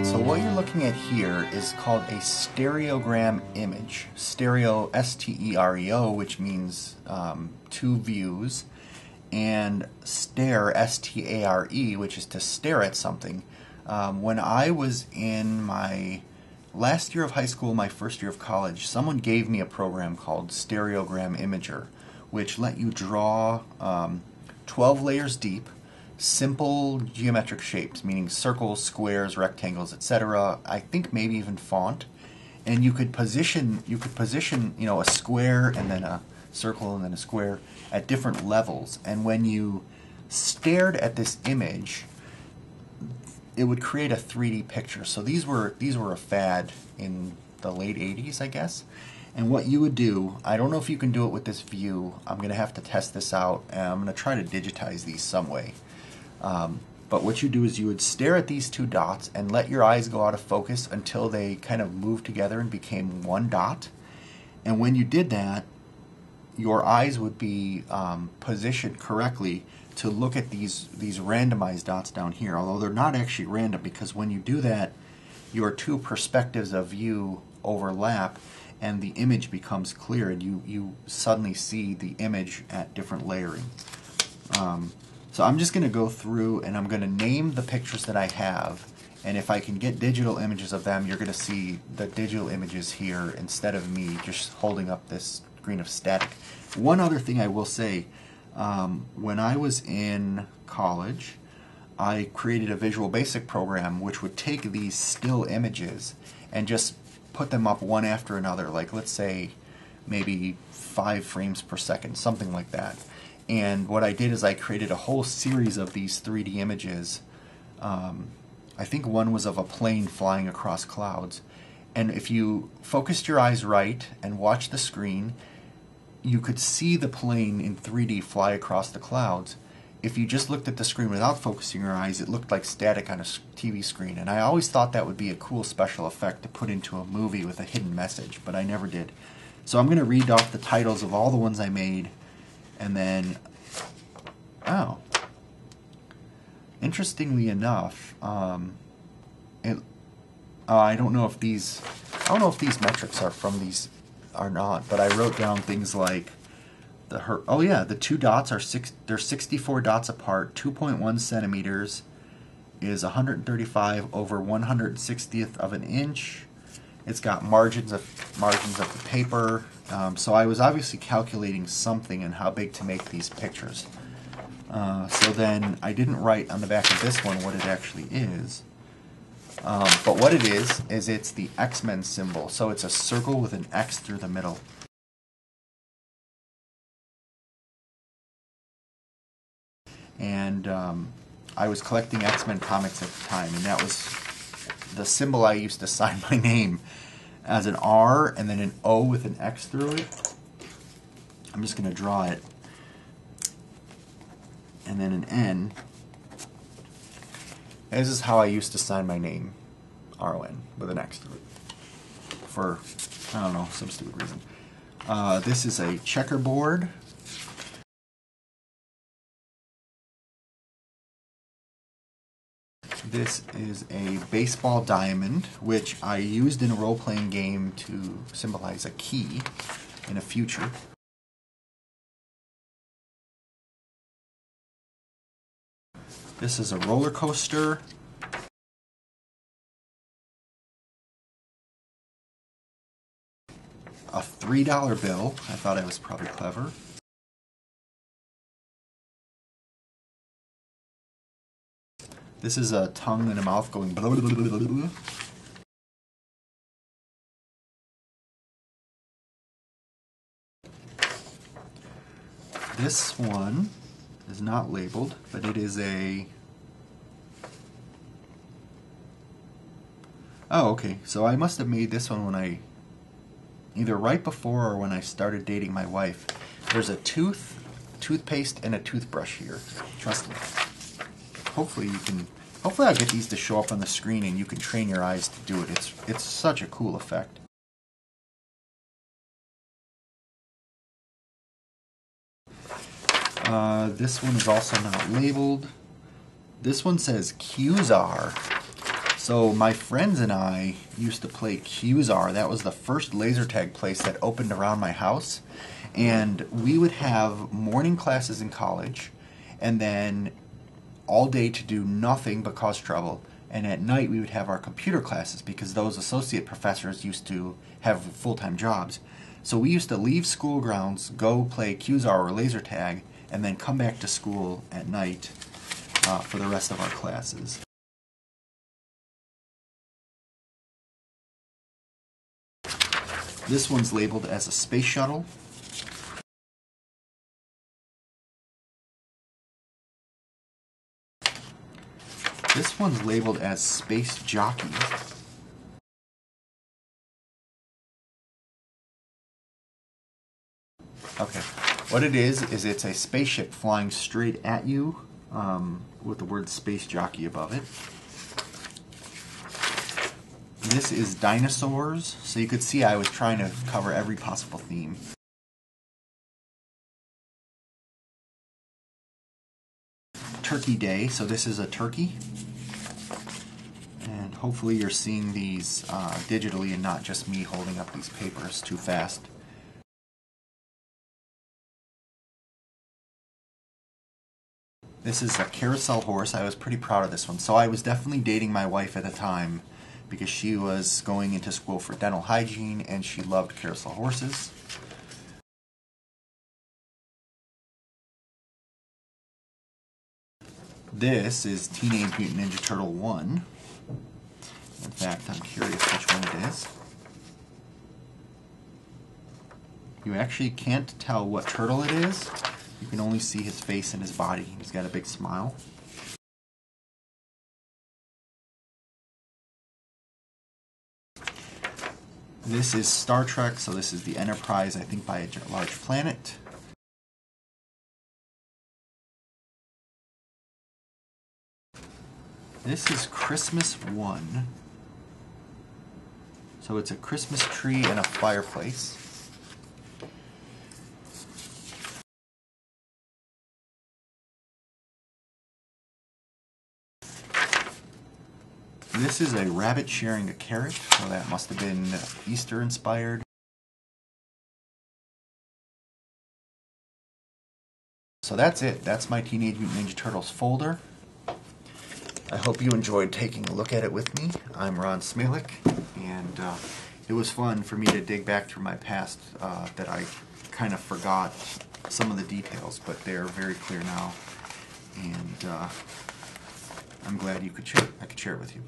Alright, so what you're looking at here is called a stereogram image. Stereo, S-T-E-R-E-O, which means two views, and stare, S-T-A-R-E, which is to stare at something. When I was in my last year of high school, my first year of college, someone gave me a program called Stereogram Imager, which let you draw 12 layers deep, simple geometric shapes, meaning circles, squares, rectangles, etc. I think maybe even font, and you could position, a square and then a circle and then a square at different levels. And when you stared at this image, it would create a 3D picture. So these were a fad in the late 80s, I guess. And what you would do, I don't know if you can do it with this view. I'm going to have to test this out, and I'm going to try to digitize these some way. But what you do is you would stare at these two dots and let your eyes go out of focus until they kind of moved together and became one dot. And when you did that, your eyes would be positioned correctly to look at these randomized dots down here, although they're not actually random, because when you do that, your two perspectives of view overlap and the image becomes clear, and you suddenly see the image at different layering. So I'm just going to go through and I'm going to name the pictures that I have, and if I can get digital images of them, you're going to see the digital images here instead of me just holding up this screen of static. One other thing I will say, when I was in college, I created a Visual Basic program which would take these still images and just put them up one after another, like let's say maybe 5 frames per second, something like that. And what I did is I created a whole series of these 3D images. I think one was of a plane flying across clouds. And if you focused your eyes right and watched the screen, you could see the plane in 3D fly across the clouds. If you just looked at the screen without focusing your eyes, it looked like static on a TV screen. And I always thought that would be a cool special effect to put into a movie with a hidden message, but I never did. So I'm going to read off the titles of all the ones I made. And then, interestingly enough, I don't know if these metrics are from these or not, but I wrote down things like the two dots are they're 64 dots apart. 2.1 centimeters is 135 over 160th of an inch. It's got margins of the paper. So I was obviously calculating something and how big to make these pictures. So then I didn't write on the back of this one what it actually is. But what it is it's the X-Men symbol. So it's a circle with an X through the middle. And I was collecting X-Men comics at the time, and that was the symbol I used to sign my name, as an R and then an O with an X through it. I'm just going to draw it. And then an N. And this is how I used to sign my name, R-O-N, with an X through it. For, I don't know, some stupid reason. This is a checkerboard. This is a baseball diamond, which I used in a role-playing game to symbolize a key in a future. This is a roller coaster. A $3 bill. I thought I was probably clever. This is a tongue and a mouth going blah, blah, blah, blah, blah. This one is not labeled, but it is a... Oh, okay. So I must have made this one when I... either right before or when I started dating my wife. There's a toothpaste, and a toothbrush here. Trust me. Hopefully I'll get these to show up on the screen and you can train your eyes to do it. It's such a cool effect. This one is also not labeled. This one says Qzar. So my friends and I used to play Qzar. That was the first laser tag place that opened around my house. And we would have morning classes in college, and then all day to do nothing but cause trouble. And at night we would have our computer classes because those associate professors used to have full-time jobs. So we used to leave school grounds, go play Qzar or laser tag, and then come back to school at night for the rest of our classes. This one's labeled as a space shuttle. This one's labeled as Space Jockey. Okay, what it is it's a spaceship flying straight at you with the word Space Jockey above it. This is dinosaurs, so you could see I was trying to cover every possible theme. Turkey Day, so this is a turkey. And hopefully you're seeing these digitally and not just me holding up these papers too fast. This is a carousel horse. I was pretty proud of this one. So I was definitely dating my wife at the time because she was going into school for dental hygiene and she loved carousel horses. This is Teenage Mutant Ninja Turtle 1. In fact, I'm curious which one it is. You actually can't tell what turtle it is. You can only see his face and his body. He's got a big smile. This is Star Trek, so this is the Enterprise, I think, by a large planet. This is Christmas 1. So it's a Christmas tree and a fireplace. This is a rabbit sharing a carrot, so that must have been Easter inspired. So that's it. That's my Teenage Mutant Ninja Turtles folder. I hope you enjoyed taking a look at it with me. I'm Ron Smilik, and it was fun for me to dig back through my past that I kind of forgot some of the details, but they're very clear now, and I'm glad I could share it with you.